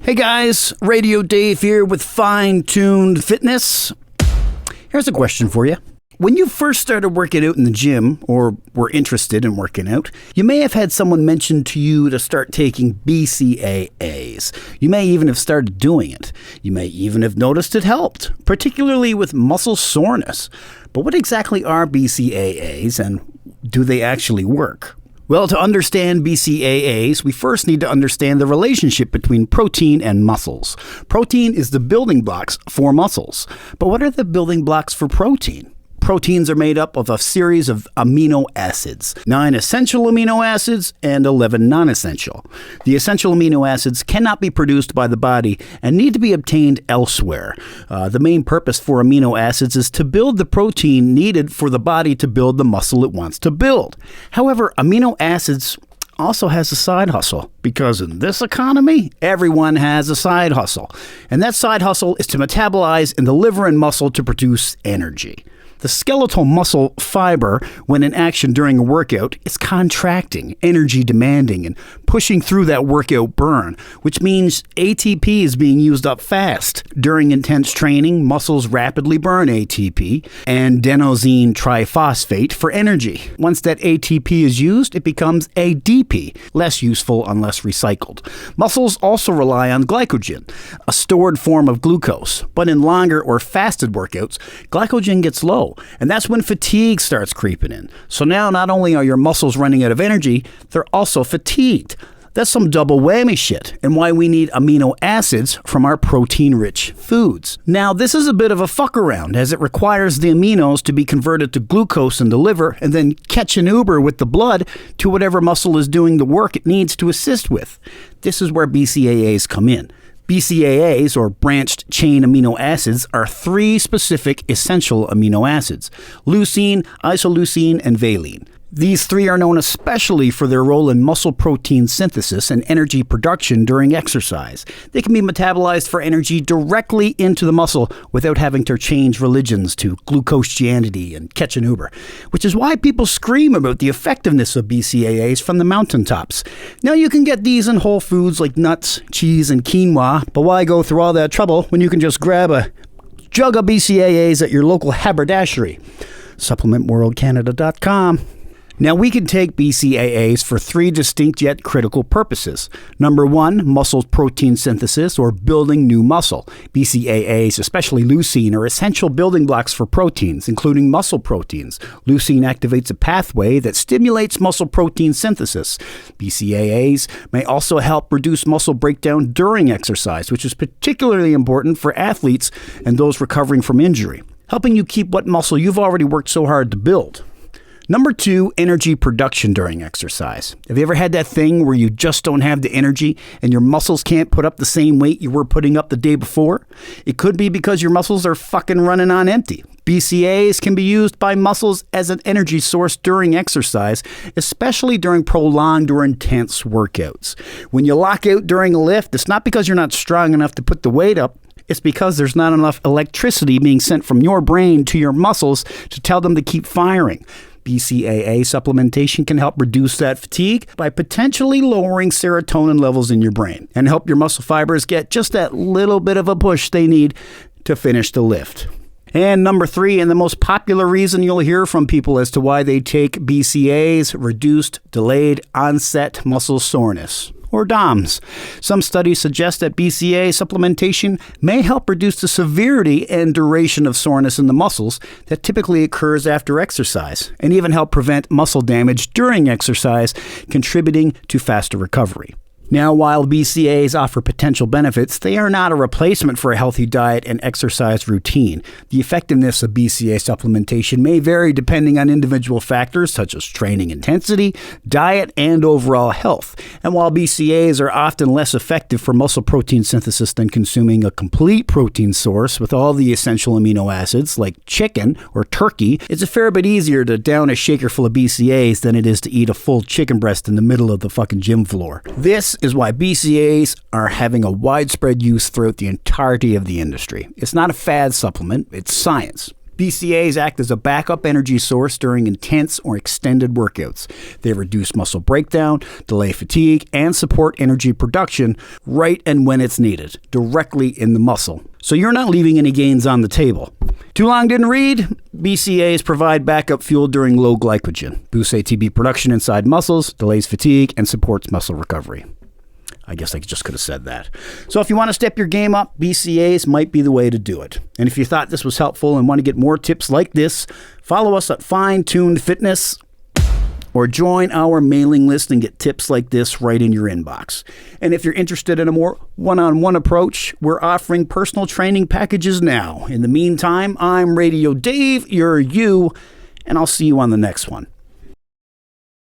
Hey guys, Radio Dave here with Fine-Tuned Fitness. Here's a question for you. When you first started working out in the gym, or were interested in working out, you may have had someone mention to you to start taking BCAAs. You may even have started doing it. You may even have noticed it helped, particularly with muscle soreness. But what exactly are BCAAs, and do they actually work? Well, to understand BCAAs, we first need to understand the relationship between protein and muscles. Protein is the building blocks for muscles. But what are the building blocks for protein? Proteins are made up of a series of amino acids, 9 essential amino acids and 11 non-essential. The essential amino acids cannot be produced by the body and need to be obtained elsewhere. The main purpose for amino acids is to build the protein needed for the body to build the muscle it wants to build. However, amino acids also has a side hustle, because in this economy, everyone has a side hustle. And that side hustle is to metabolize in the liver and muscle to produce energy. The skeletal muscle fiber, when in action during a workout, is contracting, energy demanding, and pushing through that workout burn, which means ATP is being used up fast. During intense training, muscles rapidly burn ATP and adenosine triphosphate for energy. Once that ATP is used, it becomes ADP, less useful unless recycled. Muscles also rely on glycogen, a stored form of glucose, but in longer or fasted workouts, glycogen gets low. And that's when fatigue starts creeping in. So now not only are your muscles running out of energy, they're also fatigued. That's some double whammy shit, and why we need amino acids from our protein-rich foods. Now, this is a bit of a fuck around, as it requires the aminos to be converted to glucose in the liver and then catch an Uber with the blood to whatever muscle is doing the work it needs to assist with. This is where BCAAs come in. BCAAs, or branched chain amino acids, are 3 specific essential amino acids: leucine, isoleucine, and valine. These 3 are known especially for their role in muscle protein synthesis and energy production during exercise. They can be metabolized for energy directly into the muscle without having to change religions to glucoseanity and catch an Uber, which is why people scream about the effectiveness of BCAAs from the mountaintops. Now, you can get these in whole foods like nuts, cheese, and quinoa, but why go through all that trouble when you can just grab a jug of BCAAs at your local haberdashery? SupplementWorldCanada.com. Now, we can take BCAAs for 3 distinct yet critical purposes. Number 1, muscle protein synthesis, or building new muscle. BCAAs, especially leucine, are essential building blocks for proteins, including muscle proteins. Leucine activates a pathway that stimulates muscle protein synthesis. BCAAs may also help reduce muscle breakdown during exercise, which is particularly important for athletes and those recovering from injury, helping you keep what muscle you've already worked so hard to build. Number 2, energy production during exercise. Have you ever had that thing where you just don't have the energy and your muscles can't put up the same weight you were putting up the day before? It could be because your muscles are fucking running on empty. BCAAs can be used by muscles as an energy source during exercise, especially during prolonged or intense workouts. When you lock out during a lift, it's not because you're not strong enough to put the weight up. It's because there's not enough electricity being sent from your brain to your muscles to tell them to keep firing. BCAA supplementation can help reduce that fatigue by potentially lowering serotonin levels in your brain and help your muscle fibers get just that little bit of a push they need to finish the lift. And number 3, and the most popular reason you'll hear from people as to why they take BCAAs, reduced delayed onset muscle soreness, or DOMS. Some studies suggest that BCAA supplementation may help reduce the severity and duration of soreness in the muscles that typically occurs after exercise, and even help prevent muscle damage during exercise, contributing to faster recovery. Now, while BCAAs offer potential benefits, they are not a replacement for a healthy diet and exercise routine. The effectiveness of BCAA supplementation may vary depending on individual factors such as training intensity, diet, and overall health. And while BCAAs are often less effective for muscle protein synthesis than consuming a complete protein source with all the essential amino acids like chicken or turkey, it's a fair bit easier to down a shaker full of BCAAs than it is to eat a full chicken breast in the middle of the fucking gym floor. This is why BCAAs are having a widespread use throughout the entirety of the industry. It's not a fad supplement, it's science. BCAAs act as a backup energy source during intense or extended workouts. They reduce muscle breakdown, delay fatigue, and support energy production right and when it's needed, directly in the muscle. So you're not leaving any gains on the table. Too long didn't read? BCAAs provide backup fuel during low glycogen, boosts ATP production inside muscles, delays fatigue, and supports muscle recovery. I guess I just could have said that. So if you want to step your game up, BCAAs might be the way to do it. And if you thought this was helpful and want to get more tips like this, follow us at Fine Tuned Fitness or join our mailing list and get tips like this right in your inbox. And if you're interested in a more one-on-one approach, we're offering personal training packages now. In the meantime, I'm Radio Dave, you're you, and I'll see you on the next one.